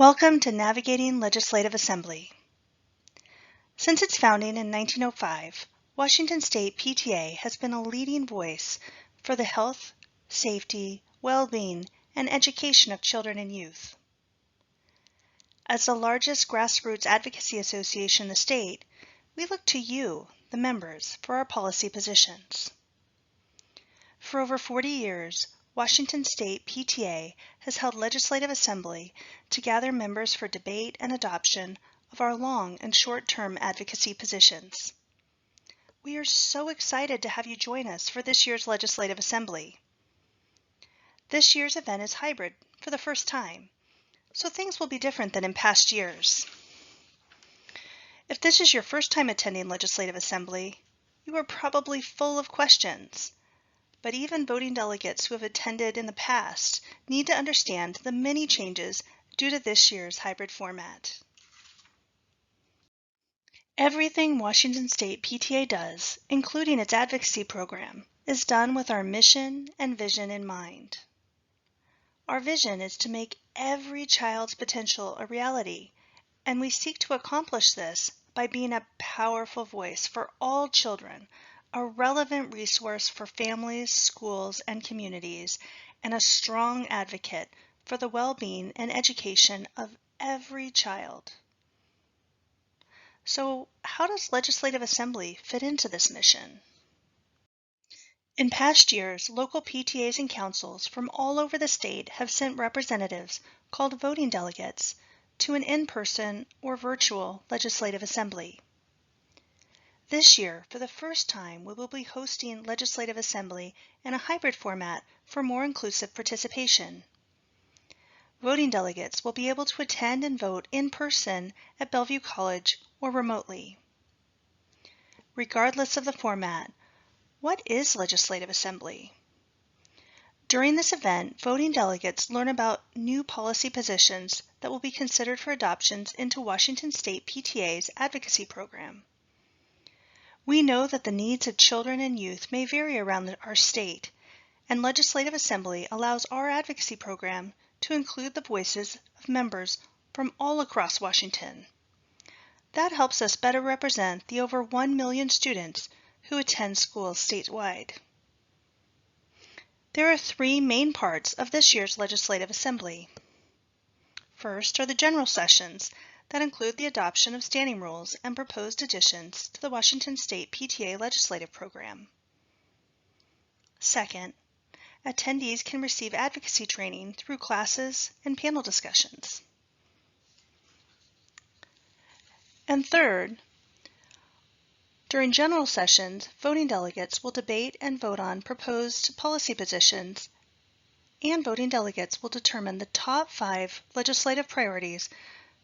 Welcome to Navigating Legislative Assembly. Since its founding in 1905, Washington State PTA has been a leading voice for the health, safety, well-being, and education of children and youth. As the largest grassroots advocacy association in the state, we look to you, the members, for our policy positions. For over 40 years, Washington State PTA has held legislative assembly to gather members for debate and adoption of our long and short-term advocacy positions. We are so excited to have you join us for this year's legislative assembly. This year's event is hybrid for the first time, so things will be different than in past years. If this is your first time attending legislative assembly, you are probably full of questions. But even voting delegates who have attended in the past need to understand the many changes due to this year's hybrid format. Everything Washington State PTA does, including its advocacy program, is done with our mission and vision in mind. Our vision is to make every child's potential a reality, and we seek to accomplish this by being a powerful voice for all children, a relevant resource for families, schools, and communities, and a strong advocate for the well-being and education of every child. So, how does Legislative Assembly fit into this mission? In past years, local PTAs and councils from all over the state have sent representatives, called voting delegates, to an in-person or virtual legislative assembly. This year, for the first time, we will be hosting Legislative Assembly in a hybrid format for more inclusive participation. Voting delegates will be able to attend and vote in person at Bellevue College or remotely. Regardless of the format, what is Legislative Assembly? During this event, voting delegates learn about new policy positions that will be considered for adoptions into Washington State PTA's advocacy program. We know that the needs of children and youth may vary around our state, and Legislative Assembly allows our advocacy program to include the voices of members from all across Washington. That helps us better represent the over 1 million students who attend schools statewide. There are 3 main parts of this year's Legislative Assembly. First are the general sessions that include the adoption of standing rules and proposed additions to the Washington State PTA legislative program. Second, attendees can receive advocacy training through classes and panel discussions. And third, during general sessions, voting delegates will debate and vote on proposed policy positions, and voting delegates will determine the top 5 legislative priorities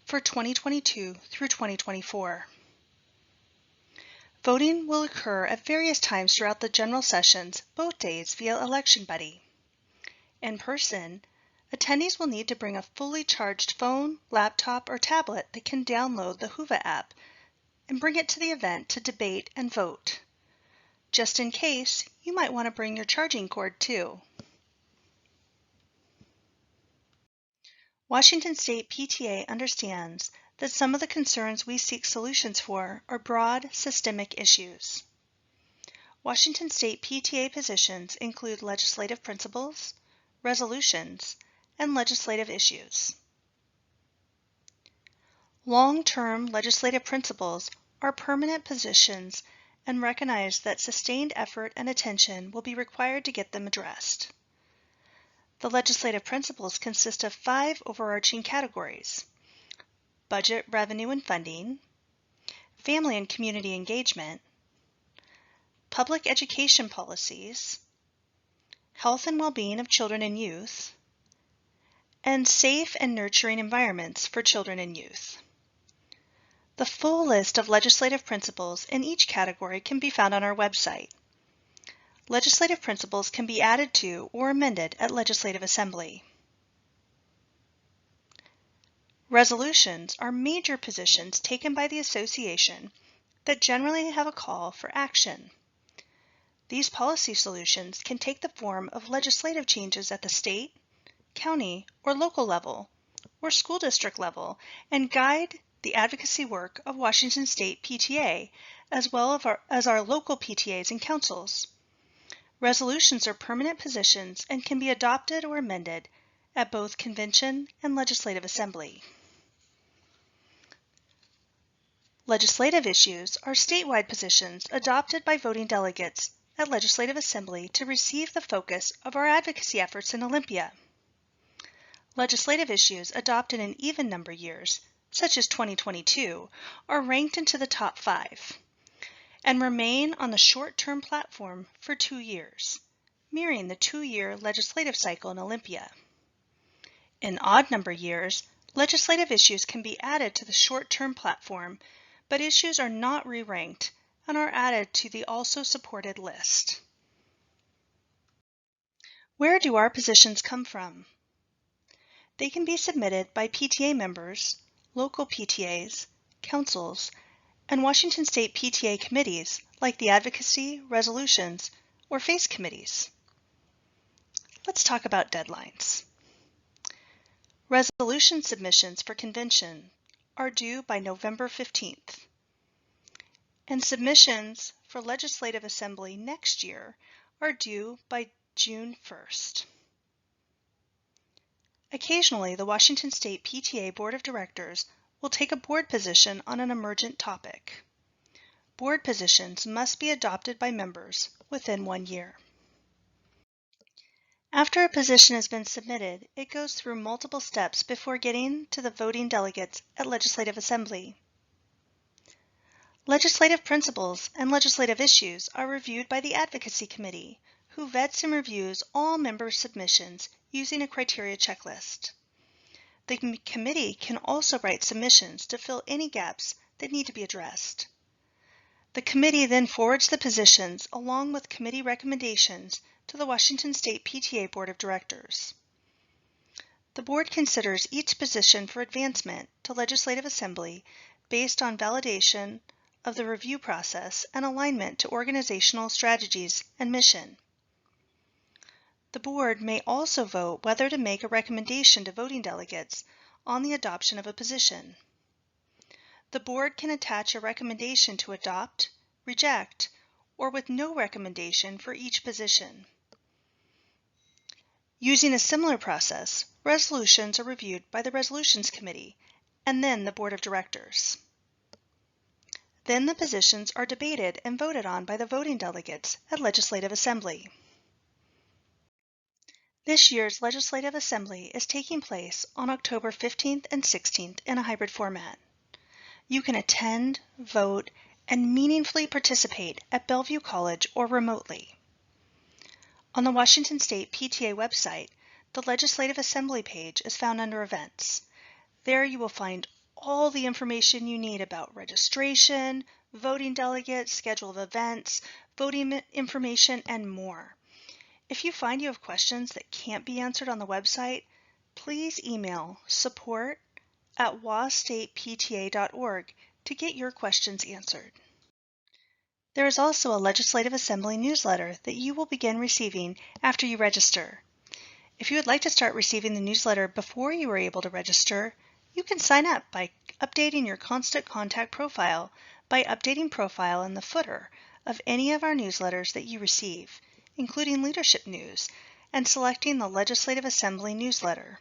for 2022 through 2024. Voting will occur at various times throughout the general sessions, both days via Election Buddy. In person, attendees will need to bring a fully charged phone, laptop, or tablet that can download the Whova app and bring it to the event to debate and vote. Just in case, you might want to bring your charging cord too. Washington State PTA understands that some of the concerns we seek solutions for are broad, systemic issues. Washington State PTA positions include legislative principles, resolutions, and legislative issues. Long-term legislative principles are permanent positions and recognize that sustained effort and attention will be required to get them addressed. The legislative principles consist of 5 overarching categories: budget, revenue, and funding, family and community engagement, public education policies, health and well-being of children and youth, and safe and nurturing environments for children and youth. The full list of legislative principles in each category can be found on our website. Legislative principles can be added to or amended at Legislative Assembly. Resolutions are major positions taken by the association that generally have a call for action. These policy solutions can take the form of legislative changes at the state, county, or local level, or school district level and guide the advocacy work of Washington State PTA, as well as our local PTAs and councils. Resolutions are permanent positions and can be adopted or amended at both convention and legislative assembly. Legislative issues are statewide positions adopted by voting delegates at legislative assembly to receive the focus of our advocacy efforts in Olympia. Legislative issues adopted in even number years, such as 2022, are ranked into the top 5 and remain on the short-term platform for 2 years, mirroring the 2-year legislative cycle in Olympia. In odd number years, legislative issues can be added to the short-term platform, but issues are not re-ranked and are added to the also supported list. Where do our positions come from? They can be submitted by PTA members, local PTAs, councils, and Washington State PTA committees like the Advocacy, Resolutions, or FACE committees. Let's talk about deadlines. Resolution submissions for convention are due by November 15th, and submissions for Legislative Assembly next year are due by June 1st. Occasionally, the Washington State PTA Board of Directors will take a board position on an emergent topic. Board positions must be adopted by members within 1 year. After a position has been submitted, it goes through multiple steps before getting to the voting delegates at Legislative Assembly. Legislative principles and legislative issues are reviewed by the Advocacy Committee, who vets and reviews all member submissions using a criteria checklist. The committee can also write submissions to fill any gaps that need to be addressed. The committee then forwards the positions along with committee recommendations to the Washington State PTA Board of Directors. The board considers each position for advancement to Legislative Assembly based on validation of the review process and alignment to organizational strategies and mission. The board may also vote whether to make a recommendation to voting delegates on the adoption of a position. The board can attach a recommendation to adopt, reject, or with no recommendation for each position. Using a similar process, resolutions are reviewed by the Resolutions Committee and then the Board of Directors. Then the positions are debated and voted on by the voting delegates at Legislative Assembly. This year's Legislative Assembly is taking place on October 15th and 16th in a hybrid format. You can attend, vote, and meaningfully participate at Bellevue College or remotely. On the Washington State PTA website, the Legislative Assembly page is found under Events. There you will find all the information you need about registration, voting delegates, schedule of events, voting information, and more. If you find you have questions that can't be answered on the website, please email support@wastatepta.org to get your questions answered. There is also a Legislative Assembly newsletter that you will begin receiving after you register. If you would like to start receiving the newsletter before you are able to register, you can sign up by updating your Constant Contact profile by updating profile in the footer of any of our newsletters that you receive, including leadership news, and selecting the Legislative Assembly newsletter.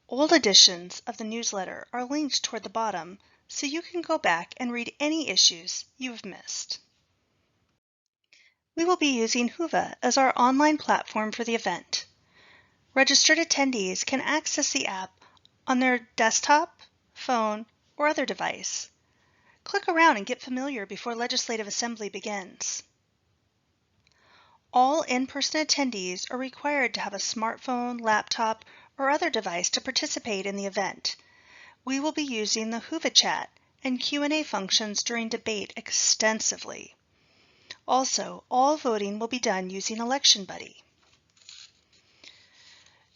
Old editions of the newsletter are linked toward the bottom so you can go back and read any issues you have missed. We will be using Whova as our online platform for the event. Registered attendees can access the app on their desktop, phone, or other device. Click around and get familiar before Legislative Assembly begins. All in-person attendees are required to have a smartphone, laptop, or other device to participate in the event. We will be using the Whova chat and Q&A functions during debate extensively. Also, all voting will be done using Election Buddy.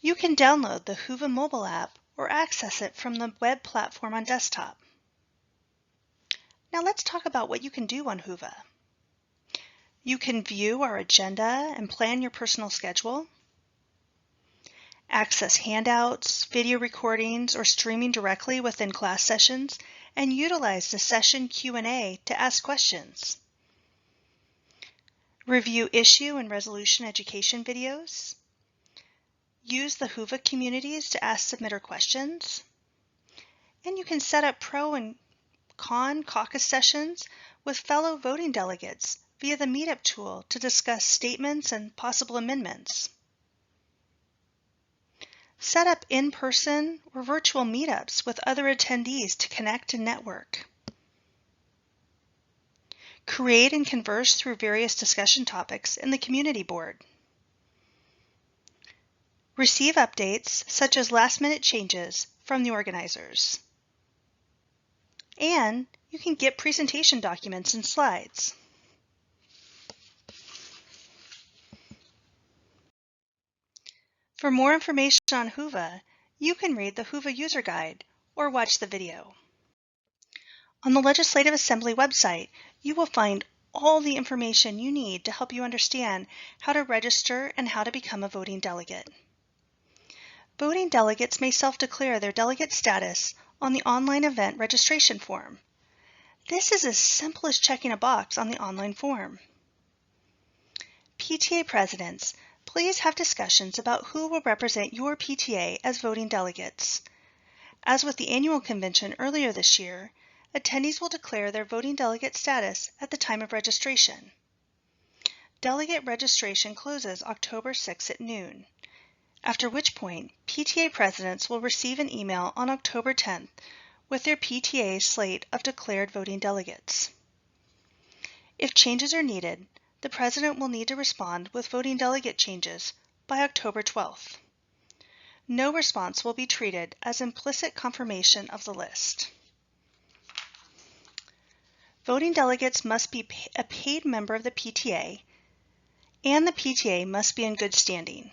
You can download the Whova mobile app or access it from the web platform on desktop. Now let's talk about what you can do on Whova. You can view our agenda and plan your personal schedule, access handouts, video recordings, or streaming directly within class sessions, and utilize the session Q&A to ask questions. Review issue and resolution education videos. Use the Whova communities to ask submitter questions. And you can set up pro and con caucus sessions with fellow voting delegates via the Meetup tool to discuss statements and possible amendments. Set up in-person or virtual meetups with other attendees to connect and network. Create and converse through various discussion topics in the community board. Receive updates such as last-minute changes from the organizers. And you can get presentation documents and slides. For more information on Whova, you can read the Whova user guide or watch the video. On the Legislative Assembly website, you will find all the information you need to help you understand how to register and how to become a voting delegate. Voting delegates may self-declare their delegate status on the online event registration form. This is as simple as checking a box on the online form. PTA presidents, please have discussions about who will represent your PTA as voting delegates. As with the annual convention earlier this year, attendees will declare their voting delegate status at the time of registration. Delegate registration closes October 6 at noon, after which point PTA presidents will receive an email on October 10th with their PTA slate of declared voting delegates. If changes are needed, the president will need to respond with voting delegate changes by October 12th. No response will be treated as implicit confirmation of the list. Voting delegates must be a paid member of the PTA, and the PTA must be in good standing.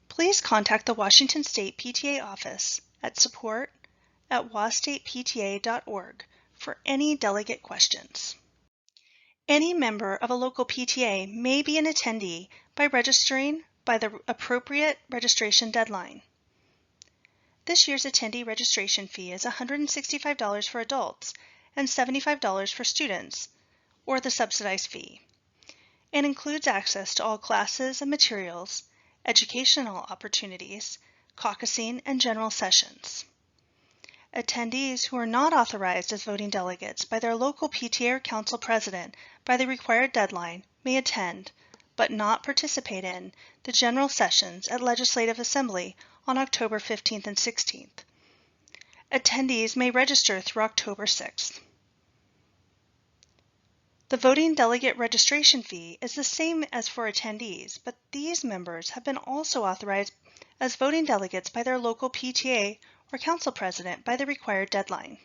Please contact the Washington State PTA office at support@wastatepta.org for any delegate questions. Any member of a local PTA may be an attendee by registering by the appropriate registration deadline. This year's attendee registration fee is $165 for adults and $75 for students, or the subsidized fee, and includes access to all classes and materials, educational opportunities, caucusing, and general sessions. Attendees who are not authorized as voting delegates by their local PTA or council president by the required deadline may attend, but not participate in, the general sessions at Legislative Assembly on October 15th and 16th. Attendees may register through October 6th. The voting delegate registration fee is the same as for attendees, but these members have been also authorized as voting delegates by their local PTA or council president by the required deadline.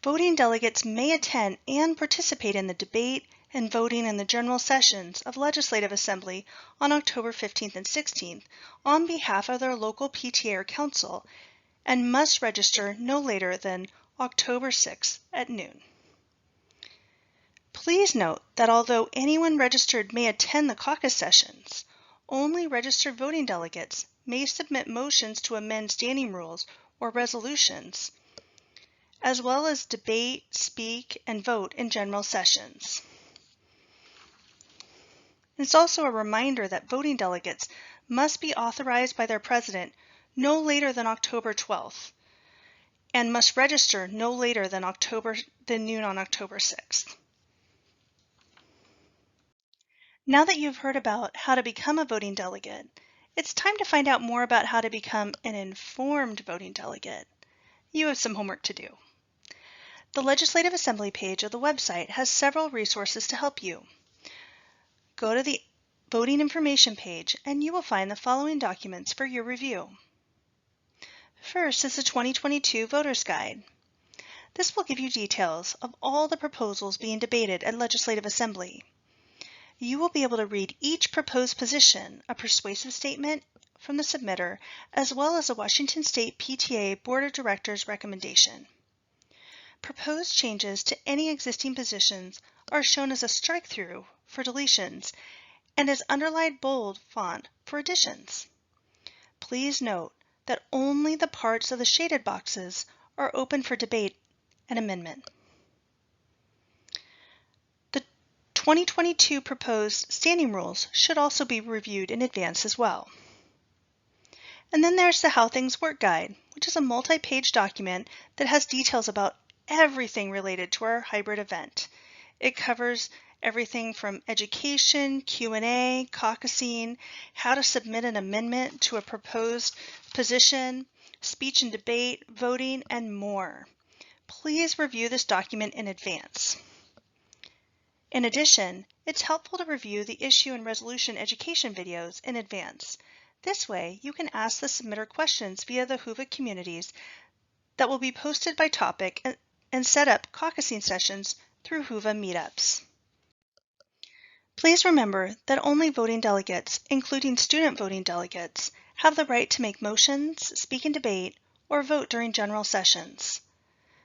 Voting delegates may attend and participate in the debate and voting in the general sessions of Legislative Assembly on October 15th and 16th on behalf of their local PTA or council and must register no later than October 6th at noon. Please note that although anyone registered may attend the caucus sessions, only registered voting delegates may submit motions to amend standing rules or resolutions, as well as debate, speak, and vote in general sessions. It's also a reminder that voting delegates must be authorized by their president no later than October 12th and must register no later than noon on October 6th. Now that you've heard about how to become a voting delegate, it's time to find out more about how to become an informed voting delegate. You have some homework to do. The Legislative Assembly page of the website has several resources to help you. Go to the Voting Information page and you will find the following documents for your review. First is the 2022 Voters Guide. This will give you details of all the proposals being debated at Legislative Assembly. You will be able to read each proposed position, a persuasive statement from the submitter, as well as a Washington State PTA Board of Directors recommendation. Proposed changes to any existing positions are shown as a strike-through for deletions and as underlined bold font for additions. Please note that only the parts of the shaded boxes are open for debate and amendment. The 2022 proposed standing rules should also be reviewed in advance as well. And then there's the How Things Work Guide, which is a multi-page document that has details about everything related to our hybrid event. It covers everything from education, Q&A, caucusing, how to submit an amendment to a proposed position, speech and debate, voting, and more. Please review this document in advance. In addition, it's helpful to review the issue and resolution education videos in advance. This way, you can ask the submitter questions via the Whova communities that will be posted by topic and set up caucusing sessions through Whova meetups. Please remember that only voting delegates, including student voting delegates, have the right to make motions, speak in debate, or vote during general sessions.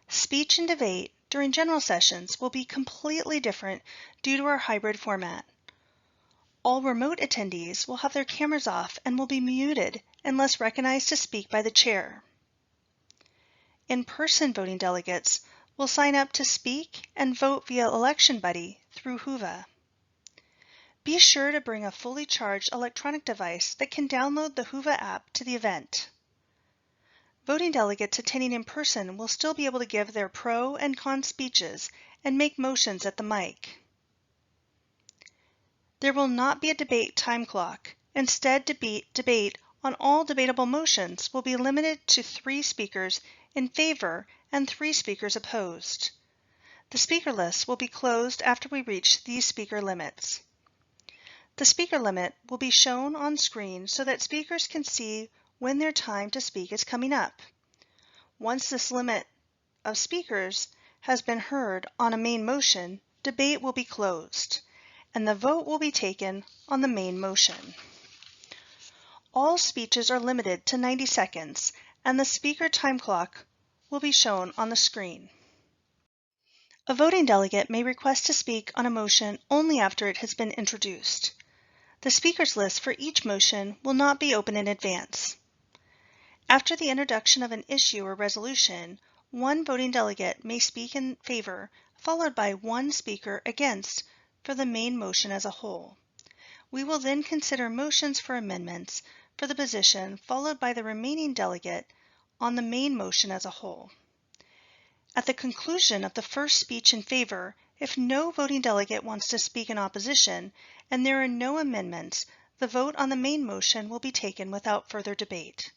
Speech and debate during general sessions will be completely different due to our hybrid format. All remote attendees will have their cameras off and will be muted unless recognized to speak by the chair. In-person voting delegates will sign up to speak and vote via Election Buddy through Whova. Be sure to bring a fully charged electronic device that can download the Whova app to the event. Voting delegates attending in person will still be able to give their pro and con speeches and make motions at the mic. There will not be a debate time clock. Instead, debate on all debatable motions will be limited to 3 speakers in favor and 3 speakers opposed. The speaker list will be closed after we reach these speaker limits. The speaker limit will be shown on screen so that speakers can see when their time to speak is coming up. Once this limit of speakers has been heard on a main motion, debate will be closed, and the vote will be taken on the main motion. All speeches are limited to 90 seconds, and the speaker time clock will be shown on the screen. A voting delegate may request to speak on a motion only after it has been introduced. The speakers list for each motion will not be open in advance. After the introduction of an issue or resolution, one voting delegate may speak in favor, followed by one speaker against for the main motion as a whole. We will then consider motions for amendments for the position, followed by the remaining delegate on the main motion as a whole. At the conclusion of the first speech in favor, if no voting delegate wants to speak in opposition and there are no amendments, the vote on the main motion will be taken without further debate.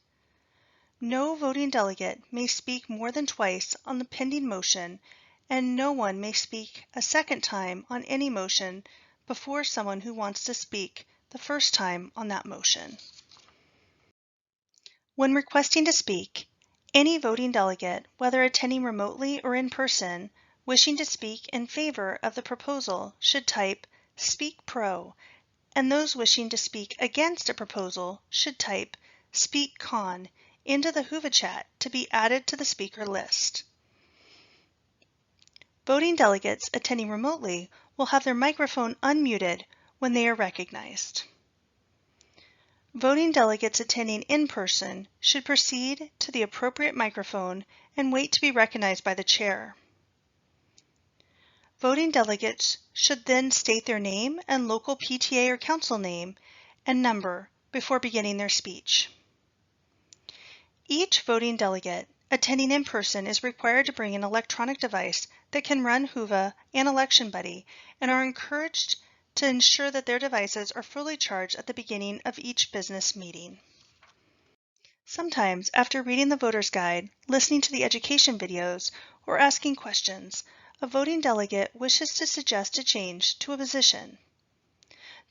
No voting delegate may speak more than twice on the pending motion, and no one may speak a second time on any motion before someone who wants to speak the first time on that motion. When requesting to speak, any voting delegate, whether attending remotely or in person, wishing to speak in favor of the proposal should type "Speak Pro," and those wishing to speak against a proposal should type "Speak Con" into the Whova chat to be added to the speaker list. Voting delegates attending remotely will have their microphone unmuted when they are recognized. Voting delegates attending in person should proceed to the appropriate microphone and wait to be recognized by the chair. Voting delegates should then state their name and local PTA or council name and number before beginning their speech. Each voting delegate attending in person is required to bring an electronic device that can run Whova and Election Buddy and are encouraged to ensure that their devices are fully charged at the beginning of each business meeting. Sometimes, after reading the voter's guide, listening to the education videos, or asking questions, a voting delegate wishes to suggest a change to a position.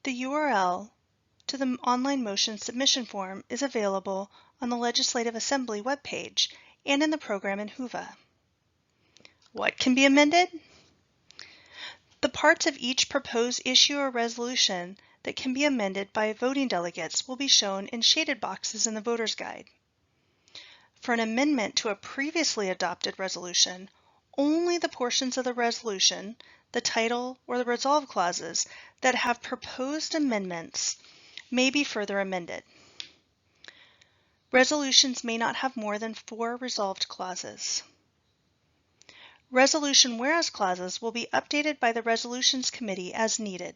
The URL to the online motion submission form is available on the Legislative Assembly webpage and in the program in Whova. What can be amended? The parts of each proposed issue or resolution that can be amended by voting delegates will be shown in shaded boxes in the voter's guide. For an amendment to a previously adopted resolution, only the portions of the resolution, the title, or the resolve clauses that have proposed amendments may be further amended. Resolutions may not have more than 4 resolved clauses. Resolution whereas clauses will be updated by the Resolutions Committee as needed.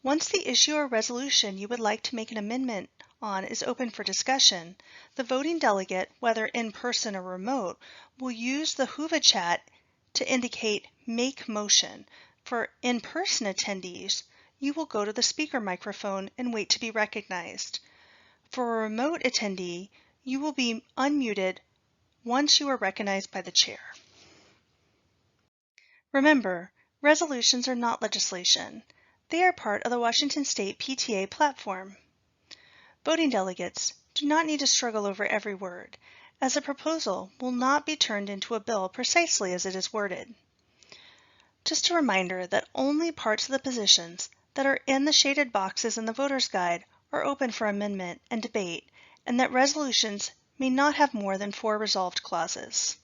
Once the issue or resolution you would like to make an amendment on is open for discussion, the voting delegate, whether in person or remote, will use the Whova chat to indicate Make Motion. For in-person attendees, you will go to the speaker microphone and wait to be recognized. For a remote attendee, you will be unmuted once you are recognized by the chair. Remember, resolutions are not legislation. They are part of the Washington State PTA platform. Voting delegates do not need to struggle over every word, as a proposal will not be turned into a bill precisely as it is worded. Just a reminder that only parts of the positions that are in the shaded boxes in the voter's guide are open for amendment and debate, and that resolutions may not have more than 4 resolved clauses.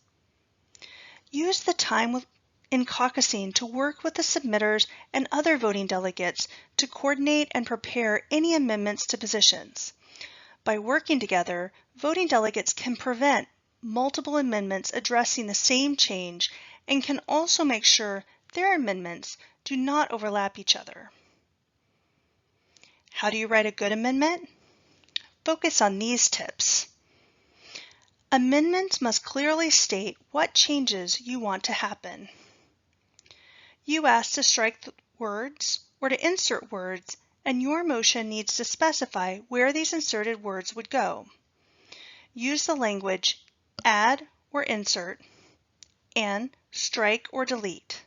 Use the time in caucusing to work with the submitters and other voting delegates to coordinate and prepare any amendments to positions. By working together, voting delegates can prevent multiple amendments addressing the same change and can also make sure their amendments do not overlap each other. How do you write a good amendment? Focus on these tips. Amendments must clearly state what changes you want to happen. You ask to strike words or to insert words, and your motion needs to specify where these inserted words would go. Use the language add or insert and strike or delete.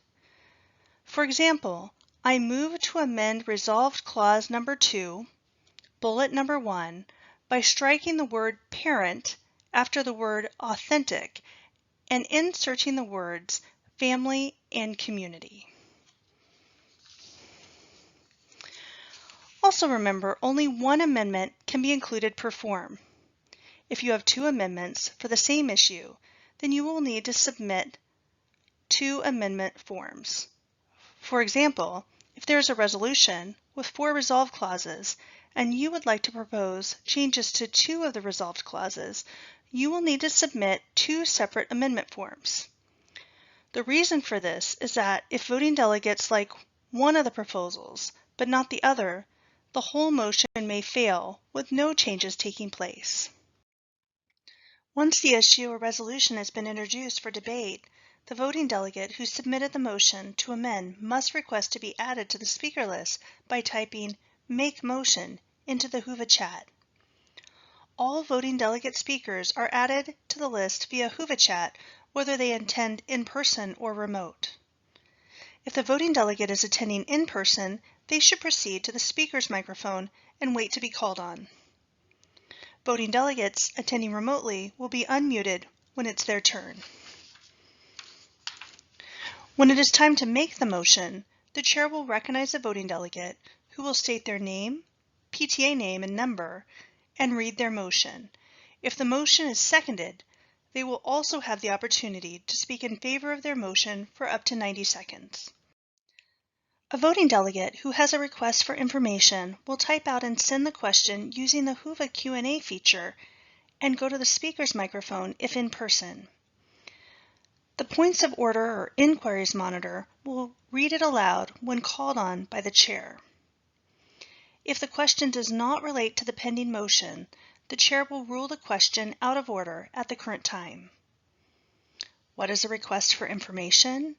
For example, I move to amend Resolved Clause number 2, bullet number 1, by striking the word parent after the word authentic and inserting the words family and community. Also remember, only one amendment can be included per form. If you have 2 amendments for the same issue, then you will need to submit 2 amendment forms. For example, if there is a resolution with 4 resolved clauses and you would like to propose changes to 2 of the resolved clauses, you will need to submit 2 separate amendment forms. The reason for this is that if voting delegates like one of the proposals but not the other, the whole motion may fail with no changes taking place. Once the issue or resolution has been introduced for debate, the voting delegate who submitted the motion to amend must request to be added to the speaker list by typing Make Motion into the Whova chat. All voting delegate speakers are added to the list via Whova chat, whether they attend in person or remote. If the voting delegate is attending in person, they should proceed to the speaker's microphone and wait to be called on. Voting delegates attending remotely will be unmuted when it's their turn. When it is time to make the motion, the chair will recognize the voting delegate, who will state their name, PTA name and number, and read their motion. If the motion is seconded, they will also have the opportunity to speak in favor of their motion for up to 90 seconds. A voting delegate who has a request for information will type out and send the question using the Whova Q&A feature and go to the speaker's microphone if in person. The Points of Order or Inquiries monitor will read it aloud when called on by the chair. If the question does not relate to the pending motion, the chair will rule the question out of order at the current time. What is a request for information?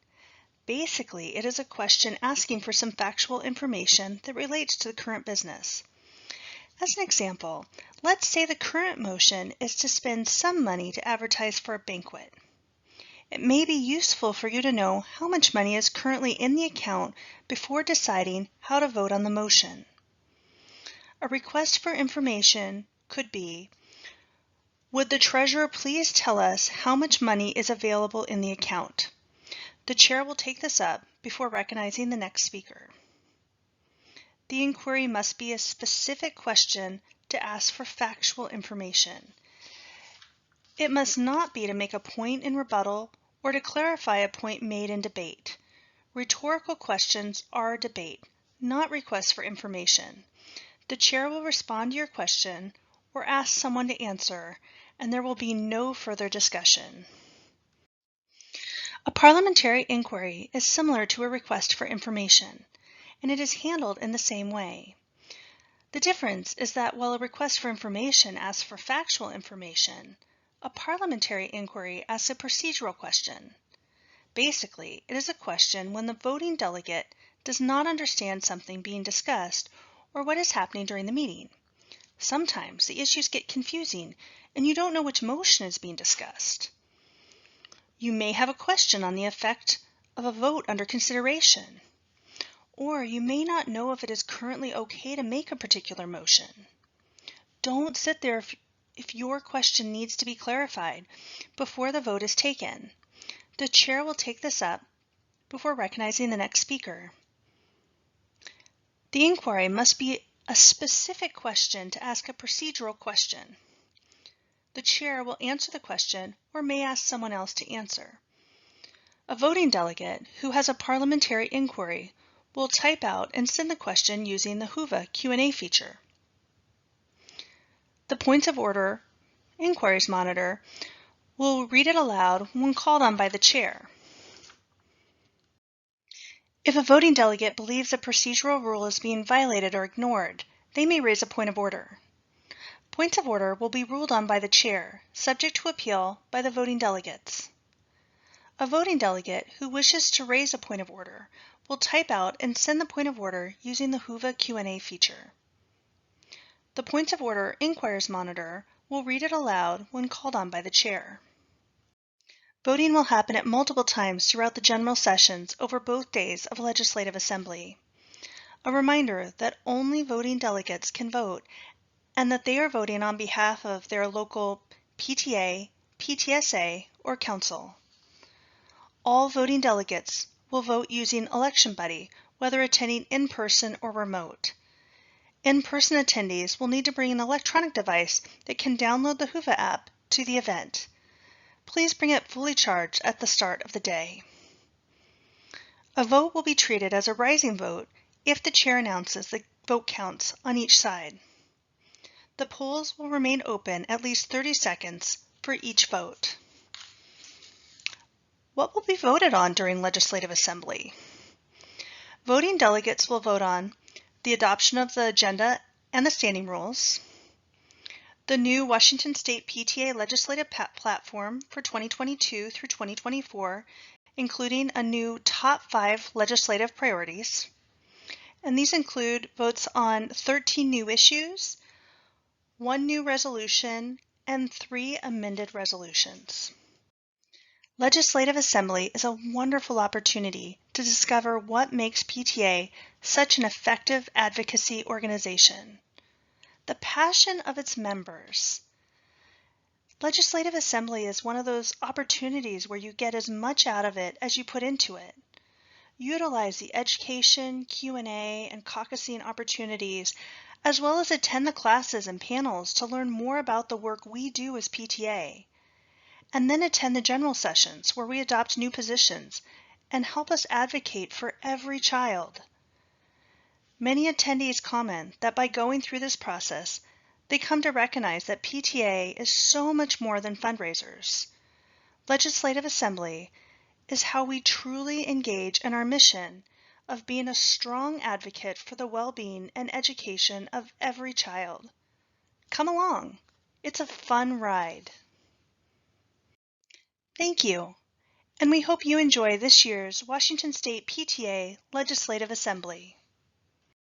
Basically, it is a question asking for some factual information that relates to the current business. As an example, let's say the current motion is to spend some money to advertise for a banquet. It may be useful for you to know how much money is currently in the account before deciding how to vote on the motion. A request for information could be, would the treasurer please tell us how much money is available in the account? The chair will take this up before recognizing the next speaker. The inquiry must be a specific question to ask for factual information. It must not be to make a point in rebuttal or to clarify a point made in debate. Rhetorical questions are debate, not requests for information. The chair will respond to your question or ask someone to answer, and there will be no further discussion. A parliamentary inquiry is similar to a request for information, and it is handled in the same way. The difference is that while a request for information asks for factual information, a parliamentary inquiry asks a procedural question. Basically, it is a question when the voting delegate does not understand something being discussed or what is happening during the meeting. Sometimes the issues get confusing and you don't know which motion is being discussed. You may have a question on the effect of a vote under consideration, or you may not know if it is currently okay to make a particular motion. Don't sit there if your question needs to be clarified before the vote is taken. The chair will take this up before recognizing the next speaker. The inquiry must be a specific question to ask a procedural question. The chair will answer the question or may ask someone else to answer. A voting delegate who has a parliamentary inquiry will type out and send the question using the Whova Q&A feature. The Points of Order Inquiries Monitor will read it aloud when called on by the chair. If a voting delegate believes a procedural rule is being violated or ignored, they may raise a point of order. Points of order will be ruled on by the chair, subject to appeal by the voting delegates. A voting delegate who wishes to raise a point of order will type out and send the point of order using the Whova Q&A feature. The Points of Order Inquiries Monitor will read it aloud when called on by the chair. Voting will happen at multiple times throughout the general sessions over both days of Legislative Assembly. A reminder that only voting delegates can vote and that they are voting on behalf of their local PTA, PTSA, or council. All voting delegates will vote using Election Buddy, whether attending in person or remote. In-person attendees will need to bring an electronic device that can download the Whova app to the event. Please bring it fully charged at the start of the day. A vote will be treated as a rising vote if the chair announces the vote counts on each side. The polls will remain open at least 30 seconds for each vote. What will be voted on during Legislative Assembly? Voting delegates will vote on the adoption of the agenda and the standing rules, the new Washington State PTA Legislative Platform for 2022 through 2024, including a new top 5 legislative priorities, and these include votes on 13 new issues, 1 new resolution, and 3 amended resolutions. Legislative Assembly is a wonderful opportunity to discover what makes PTA such an effective advocacy organization. The passion of its members. Legislative Assembly is one of those opportunities where you get as much out of it as you put into it. Utilize the education, Q&A, and caucusing opportunities, as well as attend the classes and panels to learn more about the work we do as PTA. And then attend the general sessions where we adopt new positions and help us advocate for every child. Many attendees comment that by going through this process, they come to recognize that PTA is so much more than fundraisers. Legislative Assembly is how we truly engage in our mission of being a strong advocate for the well-being and education of every child. Come along. It's a fun ride. Thank you, and we hope you enjoy this year's Washington State PTA Legislative Assembly.